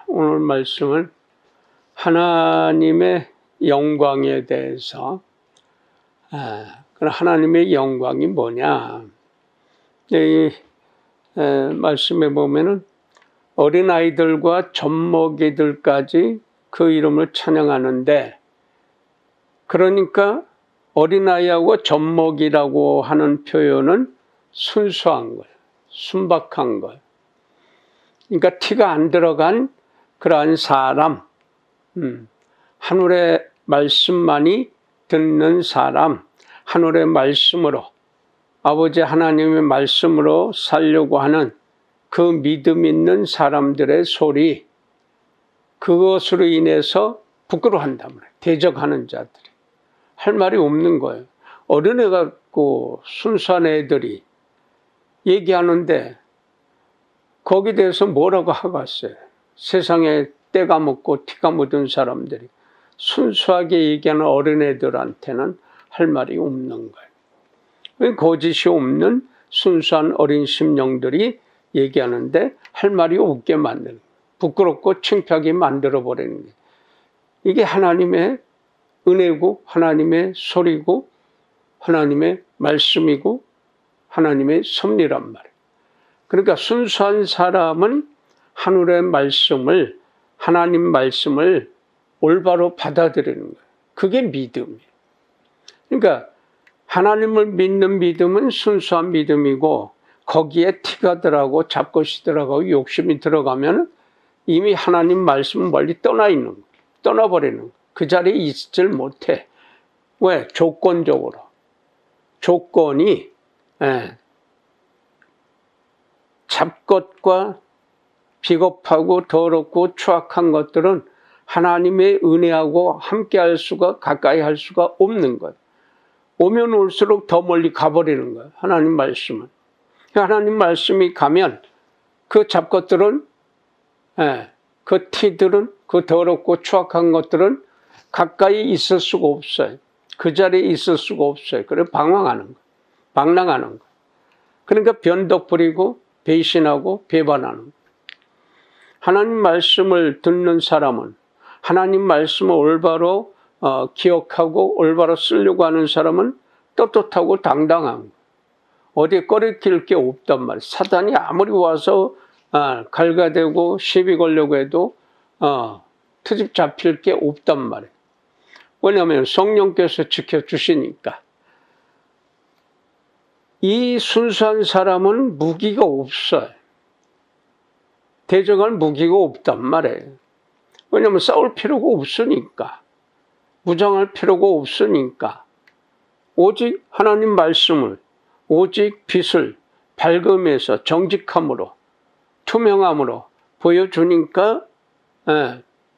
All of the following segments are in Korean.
오늘 말씀은 하나님의 영광에 대해서, 그럼 하나님의 영광이 뭐냐? 이 말씀에 보면은 어린아이들과 젖먹이들까지 그 이름을 찬양하는데, 그러니까 어린아이하고 젖먹이라고 하는 표현은 순수한 거예요. 순박한 거예요. 그러니까 티가 안 들어간 그러한 사람, 하늘의 말씀만이 듣는 사람, 하늘의 말씀으로, 아버지 하나님의 말씀으로 살려고 하는 그 믿음 있는 사람들의 소리, 그것으로 인해서 부끄러워한단 말이에요. 대적하는 자들이. 할 말이 없는 거예요. 어린애 같고 순수한 애들이 얘기하는데 거기에 대해서 뭐라고 하겠어요? 세상에 때가 묻고 티가 묻은 사람들이 순수하게 얘기하는 어린애들한테는 할 말이 없는 거예요. 거짓이 없는 순수한 어린 심령들이 얘기하는데 할 말이 없게 만드는 거예요. 부끄럽고 창피하게 만들어버리는 거예요. 이게 하나님의 은혜고 하나님의 소리고 하나님의 말씀이고 하나님의 섭리란 말이에요. 그러니까 순수한 사람은 하늘의 말씀을, 하나님 말씀을 올바로 받아들이는 거예요. 그게 믿음이에요. 그러니까 하나님을 믿는 믿음은 순수한 믿음이고, 거기에 티가 들어가고 잡것이 들어가고 욕심이 들어가면 이미 하나님 말씀은 멀리 떠나 있는 거예요. 떠나버리는 거예요. 그 자리에 있질 못해. 왜? 조건적으로. 조건이 잡것과 비겁하고 더럽고 추악한 것들은 하나님의 은혜하고 함께할 수가, 가까이 할 수가 없는 거예요. 오면 올수록 더 멀리 가버리는 거예요. 하나님 말씀은. 하나님 말씀이 가면 그 잡것들은, 그 티들은, 그 더럽고 추악한 것들은 가까이 있을 수가 없어요. 그 자리에 있을 수가 없어요. 그래서 방황하는 거예요. 방랑하는 거예요. 그러니까 변덕 부리고 배신하고 배반하는 거예요. 하나님 말씀을 듣는 사람은, 하나님 말씀을 올바로 기억하고 올바로 쓰려고 하는 사람은 떳떳하고 당당한 거예요. 어디에 꺼리낄 게 없단 말이에요. 사단이 아무리 와서 갈가대고 시비 걸려고 해도 트집 잡힐 게 없단 말이에요. 왜냐하면 성령께서 지켜주시니까. 이 순수한 사람은 무기가 없어요. 대적할 무기가 없단 말이에요. 왜냐하면 싸울 필요가 없으니까. 무장할 필요가 없으니까. 오직 하나님 말씀을, 오직 빛을 밝음에서 정직함으로, 투명함으로 보여주니까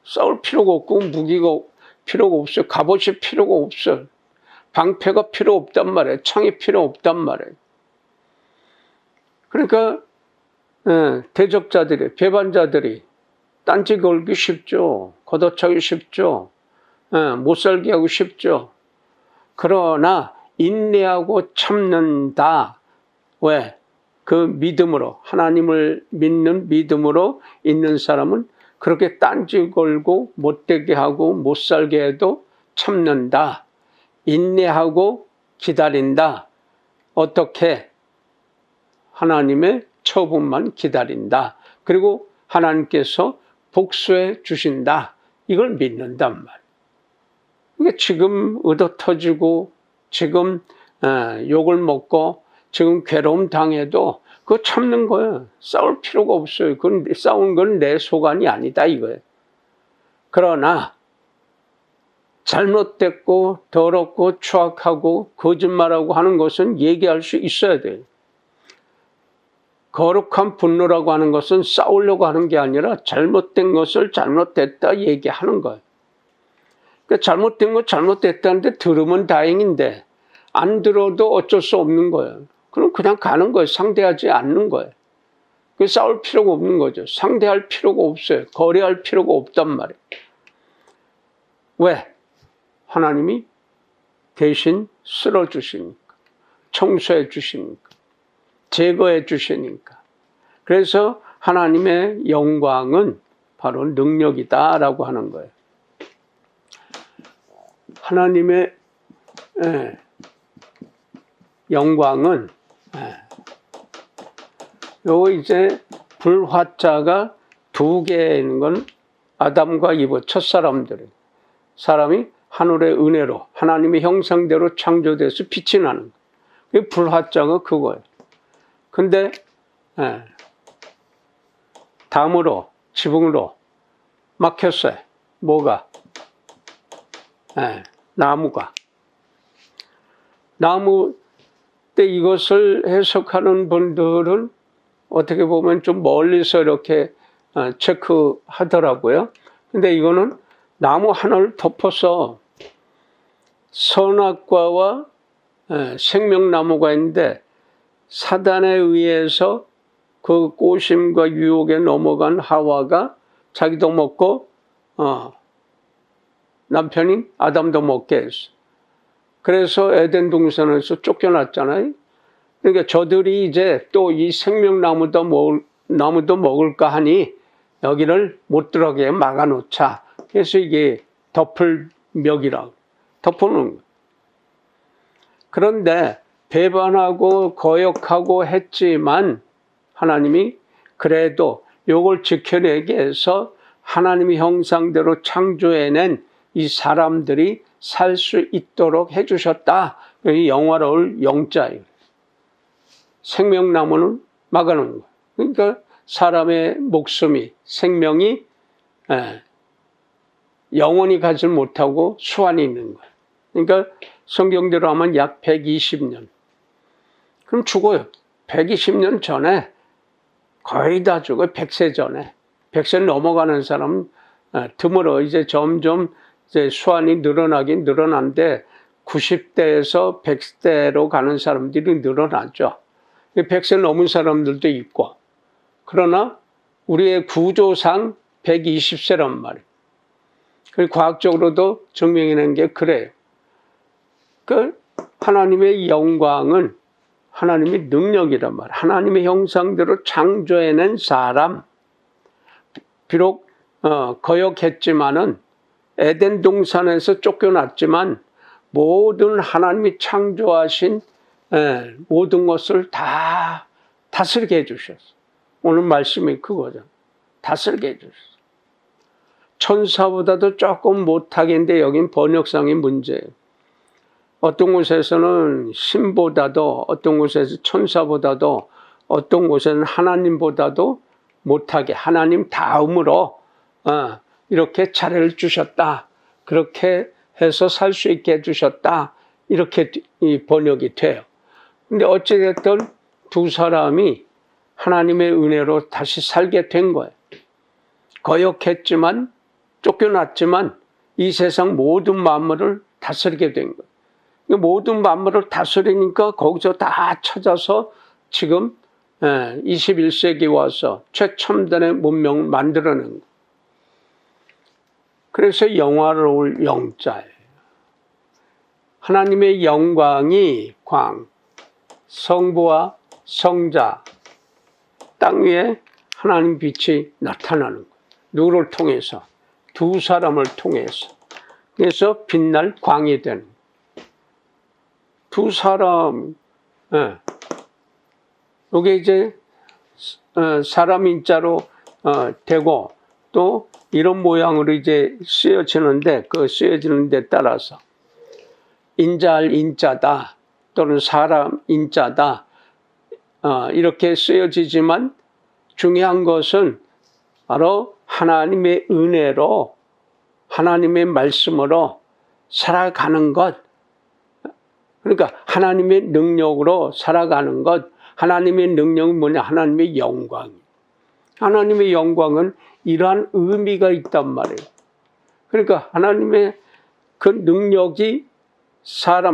싸울 필요가 없고 무기가 필요가 없어요. 갑옷이 필요가 없어요. 방패가 필요 없단 말이에요. 창이 필요 없단 말이에요. 그러니까 대적자들이, 배반자들이 딴지 걸기 쉽죠. 걷어차기 쉽죠. 못살게 하고 쉽죠. 그러나 인내하고 참는다. 왜? 그 믿음으로, 하나님을 믿는 믿음으로 있는 사람은 그렇게 딴지 걸고 못되게 하고 못살게 해도 참는다. 인내하고 기다린다. 어떻게? 하나님의 처분만 기다린다. 그리고 하나님께서 복수해 주신다. 이걸 믿는단 말이에요. 이게 지금 얻어터지고 지금 욕을 먹고 지금 괴로움 당해도 그거 참는 거예요. 싸울 필요가 없어요. 그건 싸운 건 내 소관이 아니다 이거예요. 그러나 잘못됐고 더럽고 추악하고 거짓말하고 하는 것은 얘기할 수 있어야 돼요. 거룩한 분노라고 하는 것은 싸우려고 하는 게 아니라 잘못된 것을 잘못됐다 얘기하는 거예요. 그러니까 잘못된 거 잘못됐다는데 들으면 다행인데 안 들어도 어쩔 수 없는 거예요. 그럼 그냥 가는 거예요. 상대하지 않는 거예요. 그 싸울 필요가 없는 거죠. 상대할 필요가 없어요. 거래할 필요가 없단 말이에요. 왜? 하나님이 대신 쓸어주시니까, 청소해 주시니까, 제거해 주시니까. 그래서 하나님의 영광은 바로 능력이다라고 하는 거예요. 하나님의 영광은 요 이제 불화자가 두 개인 건 아담과 이브 첫사람들이 사람이 하늘의 은혜로 하나님의 형상대로 창조돼서 빛이 나는 거예요. 불화자가 그거예요. 근데 담으로 지붕으로 막혔어요. 뭐가? 나무가. 나무 때 이것을 해석하는 분들은 어떻게 보면 좀 멀리서 이렇게 체크하더라고요. 근데 이거는 나무 하나를 덮어서 선악과와 생명나무가 있는데 사단에 의해서 그 꼬심과 유혹에 넘어간 하와가 자기도 먹고 남편인 아담도 먹게 했어. 그래서 에덴 동산에서 쫓겨났잖아요. 그러니까 저들이 이제 또 이 생명나무도 먹을까 하니 여기를 못 들어가게 막아놓자. 그래서 이게 덮을벽이라고 덮어놓은 거예요. 그런데 배반하고 거역하고 했지만 하나님이 그래도 요걸 지켜내게 해서 하나님의 형상대로 창조해낸 이 사람들이 살 수 있도록 해주셨다. 이 영화로울 영자예요. 생명나무는 막아놓은 거예요. 그러니까 사람의 목숨이 생명이 영원히 가지 못하고 수완이 있는 거예요. 그러니까 성경대로 하면 약 120년. 그럼 죽어요. 120년 전에 거의 다 죽어요. 100세 전에. 100세 넘어가는 사람은 드물어. 이제 점점 이제 수완이 늘어나긴 늘어난데 90대에서 100대로 가는 사람들이 늘어나죠. 100세 넘은 사람들도 있고. 그러나 우리의 구조상 120세란 말이에요. 그리고 과학적으로도 증명해낸 게 그래요. 그 하나님의 영광은 하나님의 능력이란 말이에요. 하나님의 형상대로 창조해낸 사람. 비록 거역했지만은 에덴 동산에서 쫓겨났지만 모든 하나님이 창조하신 모든 것을 다 다스리게 해주셨어요. 오늘 말씀이 그거죠. 다스리게 해주셨어요. 천사보다도 조금 못하겠는데 여긴 번역상의 문제예요. 어떤 곳에서는 신보다도 어떤 곳에서 천사보다도 어떤 곳에는 하나님보다도 못하게 하나님 다음으로 이렇게 차례를 주셨다. 그렇게 해서 살 수 있게 해주셨다. 이렇게 이 번역이 돼요. 근데 어찌됐든 두 사람이 하나님의 은혜로 다시 살게 된 거예요. 거역했지만 쫓겨났지만 이 세상 모든 만물을 다스리게 된 거예요. 모든 만물을 다스리니까 거기서 다 찾아서 지금 21세기 와서 최첨단의 문명을 만들어낸 거예요. 그래서 영화로울 영자예요. 하나님의 영광이 성부와 성자, 땅 위에 하나님 빛이 나타나는 거예요. 누구를 통해서? 두 사람을 통해서. 그래서 빛날 광이 되는 거예요. 두 사람, 이게 이제 사람 인자로 되고 또 이런 모양으로 이제 쓰여지는데 그 쓰여지는 데 따라서 인자할 인자다 또는 사람 인자다 이렇게 쓰여지지만 중요한 것은 바로 하나님의 은혜로 하나님의 말씀으로 살아가는 것. 그러니까 하나님의 능력으로 살아가는 것. 하나님의 능력은 뭐냐? 하나님의 영광. 하나님의 영광은 이러한 의미가 있단 말이에요. 그러니까 하나님의 그 능력이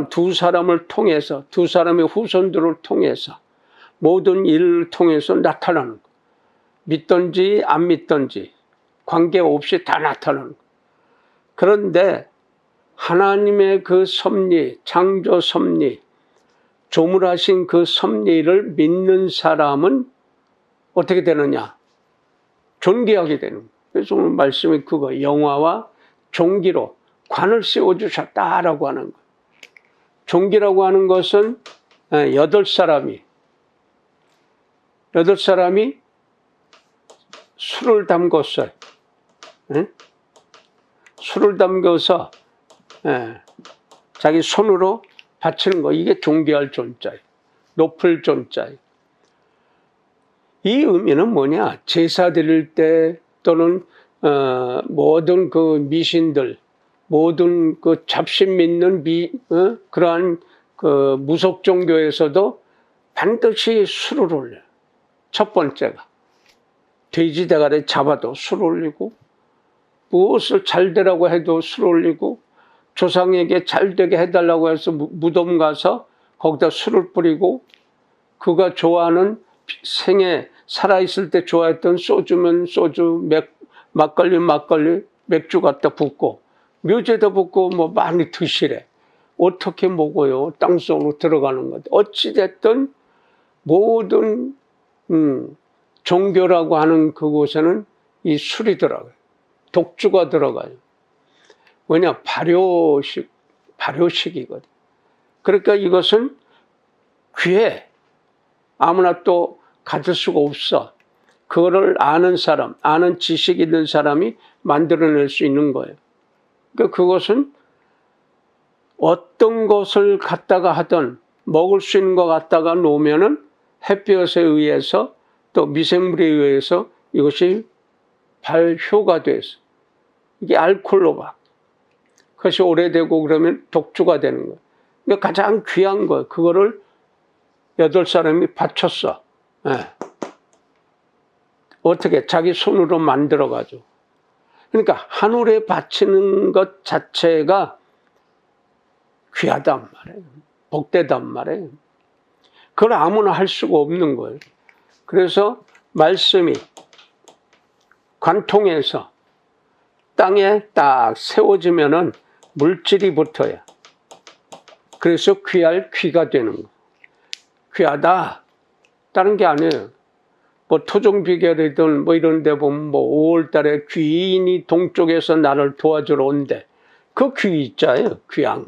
두 사람을 통해서 두 사람의 후손들을 통해서 모든 일을 통해서 나타나는 거예요. 믿든지 안 믿든지 관계없이 다 나타나는 거예요. 그런데 하나님의 그 섭리, 창조 섭리, 조물하신 그 섭리를 믿는 사람은 어떻게 되느냐? 존귀하게 되는 거예요. 그래서 오늘 말씀이 그거 영화와 종기로 관을 세워주셨다라고 하는 거예요. 종기라고 하는 것은 8사람이 술을 담궜어요. 술을 담궈서 자기 손으로 바치는 거, 이게 존귀할 존자예요. 높을 존자예요. 이 의미는 뭐냐? 제사 드릴 때 또는 모든 그 미신들, 모든 그 잡신 믿는 그러한 그 무속 종교에서도 반드시 술을 올려요. 첫 번째가 돼지 대가리 잡아도 술 올리고, 무엇을 잘 되라고 해도 술 올리고, 조상에게 잘 되게 해달라고 해서 무덤 가서 거기다 술을 뿌리고, 그가 좋아하는 생에 살아있을 때 좋아했던 소주면 소주, 막걸리, 맥주 갖다 붓고, 묘지에다 붓고 뭐 많이 드시래. 어떻게 먹어요? 땅속으로 들어가는 것. 어찌됐든 모든 종교라고 하는 그곳에는 이 술이 들어가요. 독주가 들어가요. 왜냐? 발효식이거든. 그러니까 이것은 귀에 아무나 또 가질 수가 없어. 그거를 아는 사람, 아는 지식 있는 사람이 만들어낼 수 있는 거예요. 그러니까 그것은 어떤 것을 갖다가 하든 먹을 수 있는 거 갖다가 놓으면은 햇볕에 의해서 또 미생물에 의해서 이것이 발효가 돼서 이게 알코올로 막 그것이 오래되고 그러면 독주가 되는 거예요. 그러니까 가장 귀한 거예요. 그거를 8사람이 바쳤어. 어떻게? 자기 손으로 만들어가지고. 그러니까 하늘에 바치는 것 자체가 귀하단 말이에요. 복되단 말이에요. 그걸 아무나 할 수가 없는 거예요. 그래서 말씀이 관통해서 땅에 딱 세워지면은 물질이 붙어야. 그래서 귀할 귀가 되는 거예요. 귀하다. 다른 게 아니에요. 뭐 토종비결이든 뭐 이런 데 보면 뭐 5월 달에 귀인이 동쪽에서 나를 도와주러 온대. 그 귀자예요. 귀양.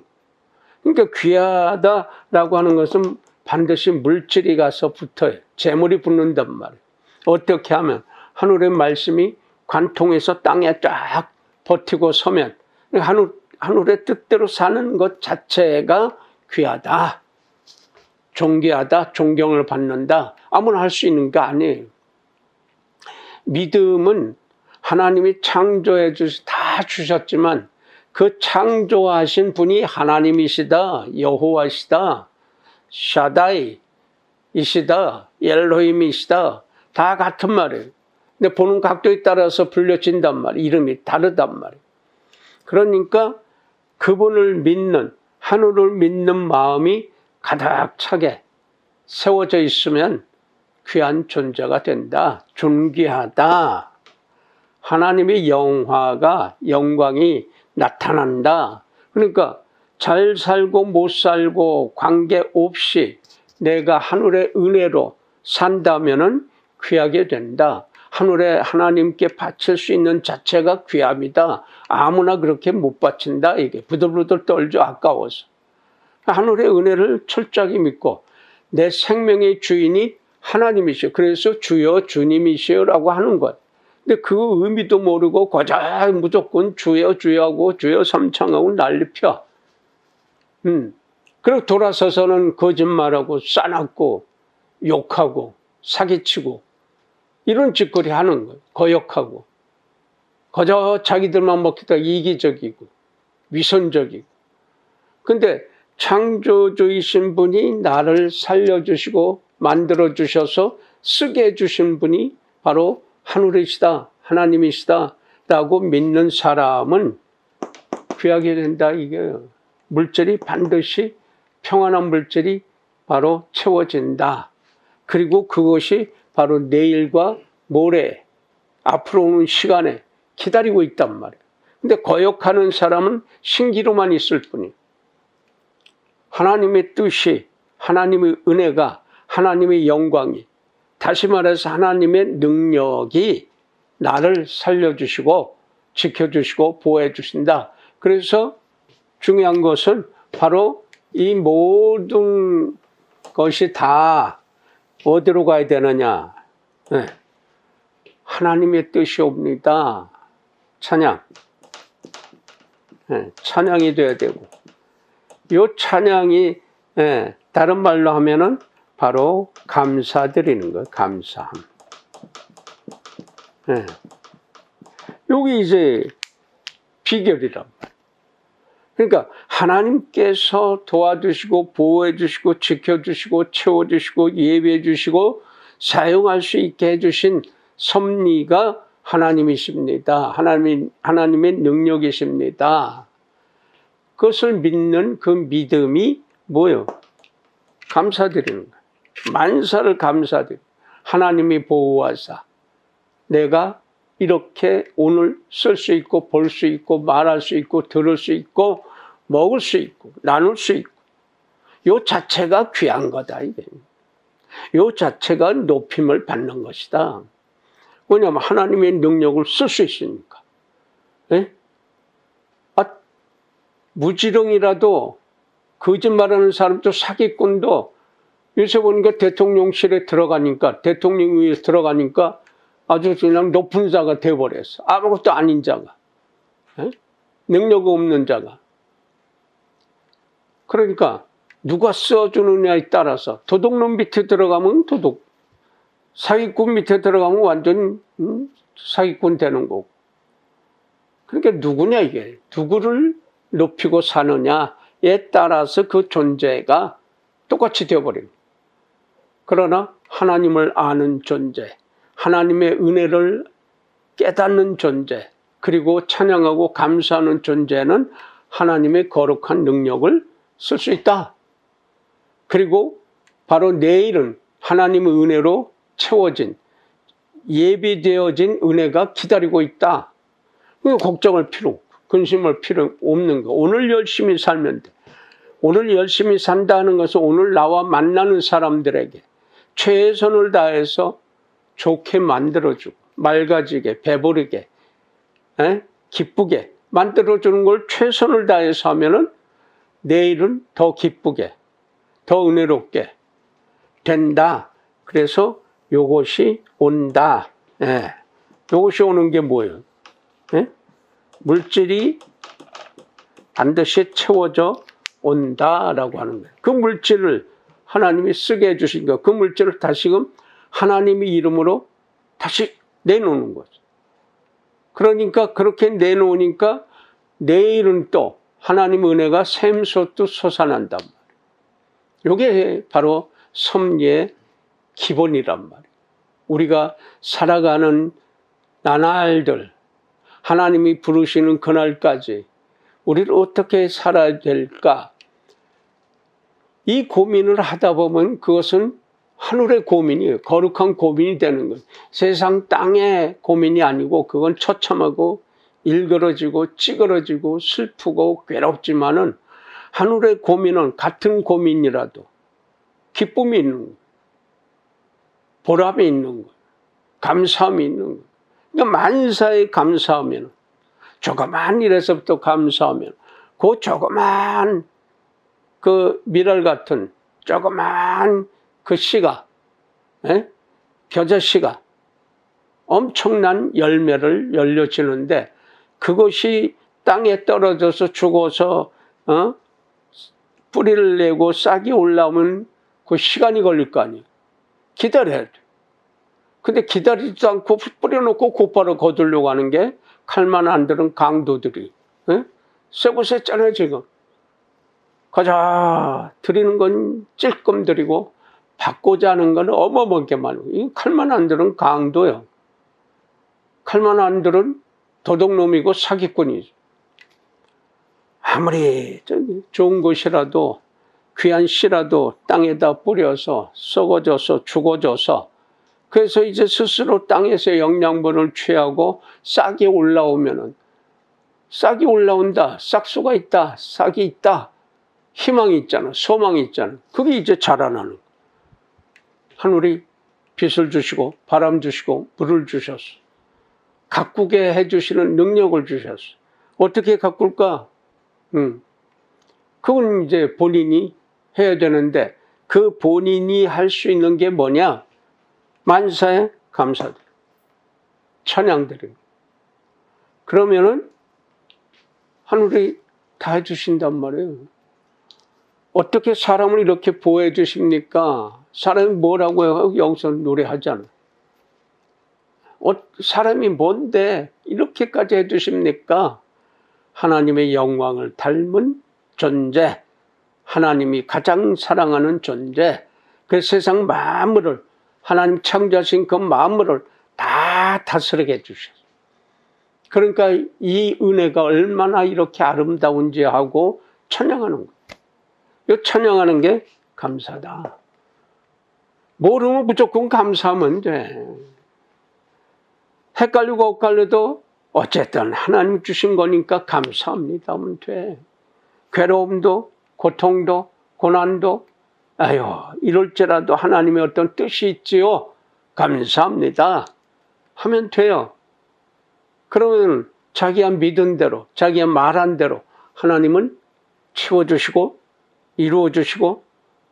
그러니까 귀하다라고 하는 것은 반드시 물질이 가서 붙어요. 재물이 붙는단 말이에요. 어떻게 하면? 하늘의 말씀이 관통해서 땅에 쫙 버티고 서면 하늘의 뜻대로 사는 것 자체가 귀하다. 존귀하다. 존경을 받는다. 아무나 할 수 있는 게 아니에요. 믿음은 하나님이 창조해 다 주셨지만 그 창조하신 분이 하나님이시다. 여호와시다. 샤다이이시다. 엘로힘이시다. 다 같은 말이에요. 근데 보는 각도에 따라서 불려진단 말이에요. 이름이 다르단 말이에요. 그러니까 그분을 믿는, 하늘을 믿는 마음이 가득 차게 세워져 있으면 귀한 존재가 된다. 존귀하다. 하나님의 영광이 나타난다. 그러니까 잘 살고 못 살고 관계없이 내가 하늘의 은혜로 산다면은 귀하게 된다. 하늘에 하나님께 바칠 수 있는 자체가 귀함이다. 아무나 그렇게 못 바친다. 이게 부들부들 떨죠. 아까워서. 하늘의 은혜를 철저하게 믿고 내 생명의 주인이 하나님이시오. 그래서 주여 주님이시오라고 하는 것. 근데 그 의미도 모르고 거저 무조건 주여 주여하고 주여 삼창하고 난리 펴. 그리고 돌아서서는 거짓말하고 싸납고 욕하고 사기치고 이런 짓거리 하는 거예요. 거역하고. 거저 자기들만 먹기다 이기적이고 위선적이고. 근데 창조주이신 분이 나를 살려주시고 만들어주셔서 쓰게 해주신 분이 바로 하늘이시다, 하나님이시다 라고 믿는 사람은 귀하게 된다. 이게 물질이 반드시 평안한 물질이 바로 채워진다. 그리고 그것이 바로 내일과 모레 앞으로 오는 시간에 기다리고 있단 말이에요. 근데 거역하는 사람은 신기로만 있을 뿐이에요. 하나님의 뜻이, 하나님의 은혜가, 하나님의 영광이, 다시 말해서 하나님의 능력이 나를 살려주시고 지켜주시고 보호해 주신다. 그래서 중요한 것은 바로 이 모든 것이 다 어디로 가야 되느냐. 네. 하나님의 뜻이옵니다. 찬양. 네. 찬양이 돼야 되고. 이 찬양이 다른 말로 하면은 바로 감사드리는 거예요. 감사함. 여기 이제 비결이란 말이에요. 그러니까 하나님께서 도와주시고 보호해 주시고 지켜주시고 채워주시고 예배해 주시고 사용할 수 있게 해주신 섭리가 하나님이십니다. 하나님의 능력이십니다. 그것을 믿는 그 믿음이 뭐예요? 감사드리는 거예요. 만사를 감사드리고 하나님이 보호하사 내가 이렇게 오늘 쓸 수 있고 볼 수 있고 말할 수 있고 들을 수 있고 먹을 수 있고 나눌 수 있고 요 자체가 귀한 거다. 이게. 요 자체가 높임을 받는 것이다. 왜냐하면 하나님의 능력을 쓸 수 있으니까. 예? 무지렁이라도 거짓말하는 사람도 사기꾼도 요새 보니까 대통령실에 들어가니까 대통령위에 들어가니까 아주 그냥 높은 자가 되어버렸어. 아무것도 아닌 자가. 에? 능력 없는 자가. 그러니까 누가 써주느냐에 따라서 도둑놈 밑에 들어가면 도둑, 사기꾼 밑에 들어가면 완전 사기꾼 되는 거고. 그러니까 누구냐 이게. 누구를 높이고 사느냐에 따라서 그 존재가 똑같이 되어버립니다. 그러나 하나님을 아는 존재, 하나님의 은혜를 깨닫는 존재, 그리고 찬양하고 감사하는 존재는 하나님의 거룩한 능력을 쓸 수 있다. 그리고 바로 내일은 하나님의 은혜로 채워진, 예비되어진 은혜가 기다리고 있다. 걱정할 필요 없고 근심할 필요 없는 거. 오늘 열심히 살면 돼. 오늘 열심히 산다는 것은 오늘 나와 만나는 사람들에게 최선을 다해서 좋게 만들어주고 맑아지게 배부르게 기쁘게 만들어주는 걸 최선을 다해서 하면은 내일은 더 기쁘게 더 은혜롭게 된다. 그래서 요것이 온다. 요것이 오는 게 뭐예요? 물질이 반드시 채워져 온다라고 하는 거예요. 그 물질을 하나님이 쓰게 해주신 거, 그 물질을 다시금 하나님의 이름으로 다시 내놓는 거죠. 그러니까 그렇게 내놓으니까 내일은 또 하나님의 은혜가 샘솟듯 솟아난단 말이에요. 이게 바로 섭리의 기본이란 말이에요. 우리가 살아가는 나날들, 하나님이 부르시는 그날까지 우리를 어떻게 살아야 될까? 이 고민을 하다 보면 그것은 하늘의 고민이에요. 거룩한 고민이 되는 거예요. 세상 땅의 고민이 아니고 그건 처참하고 일그러지고 찌그러지고 슬프고 괴롭지만은 하늘의 고민은 같은 고민이라도 기쁨이 있는 거예요. 보람이 있는 거예요. 감사함이 있는 거예요. 그러니까 만사에 감사하면 조그만 일에서부터 감사하면 그 조그만 그 미랄 같은 조그만 그 씨가 겨자씨가 엄청난 열매를 열려지는데 그것이 땅에 떨어져서 죽어서 뿌리를 내고 싹이 올라오면 그 시간이 걸릴 거 아니에요. 기다려야 돼. 근데 기다리지도 않고 뿌려놓고 곧바로 거두려고 하는 게 칼만 안 들은 강도들이 쎄고쎄잖아요 지금. 가자 드리는 건 찔끔 드리고 받고자 하는 건 어마어마하게 많고 이 칼만 안 들은 강도요. 칼만 안 들은 도둑놈이고 사기꾼이죠. 아무리 좋은 것이라도 귀한 씨라도 땅에다 뿌려서 썩어져서 죽어져서 그래서 이제 스스로 땅에서 영양분을 취하고 싹이 올라오면은 싹이 올라온다. 싹수가 있다. 싹이 있다. 희망이 있잖아. 소망이 있잖아. 그게 이제 자라나는 거야. 하늘이 빛을 주시고 바람 주시고 물을 주셨어. 가꾸게 해주시는 능력을 주셨어. 어떻게 가꿀까? 그건 이제 본인이 해야 되는데 그 본인이 할 수 있는 게 뭐냐? 만사에 감사드려. 찬양드려. 그러면은 하늘이 다 해주신단 말이에요. 어떻게 사람을 이렇게 보호해 주십니까? 사람이 뭐라고 해요? 여기서 노래하잖아. 사람이 뭔데 이렇게까지 해주십니까? 하나님의 영광을 닮은 존재, 하나님이 가장 사랑하는 존재, 그 세상 만물을, 하나님 창조하신 그 만물을 다 다스리게 해주셨어요. 그러니까 이 은혜가 얼마나 이렇게 아름다운지 하고 찬양하는 거예요. 이 찬양하는 게 감사다. 모르면 무조건 감사하면 돼. 헷갈리고 엇갈려도 어쨌든 하나님 주신 거니까 감사합니다 하면 돼. 괴로움도 고통도 고난도 아유 이럴지라도 하나님의 어떤 뜻이 있지요. 감사합니다 하면 돼요. 그러면 자기가 믿은 대로 자기가 말한 대로 하나님은 채워주시고 이루어주시고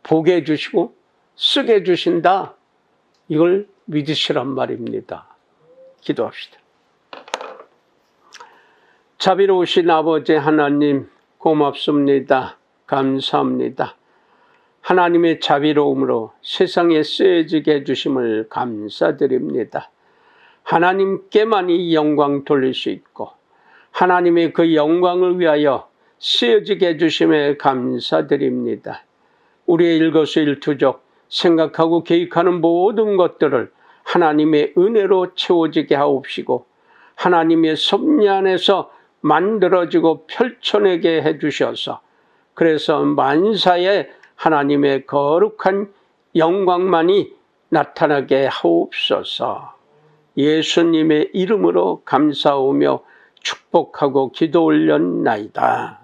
보게 해주시고 쓰게 해주신다. 이걸 믿으시란 말입니다. 기도합시다. 자비로우신 아버지 하나님 고맙습니다. 감사합니다. 하나님의 자비로움으로 세상에 쓰여지게 해주심을 감사드립니다. 하나님께만이 영광 돌릴 수 있고 하나님의 그 영광을 위하여 쓰여지게 해주심에 감사드립니다. 우리의 일거수일투족 생각하고 계획하는 모든 것들을 하나님의 은혜로 채워지게 하옵시고 하나님의 섭리 안에서 만들어지고 펼쳐내게 해주셔서 그래서 만사에 하나님의 거룩한 영광만이 나타나게 하옵소서. 예수님의 이름으로 감사하며 축복하고 기도 올렸나이다.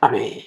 아멘.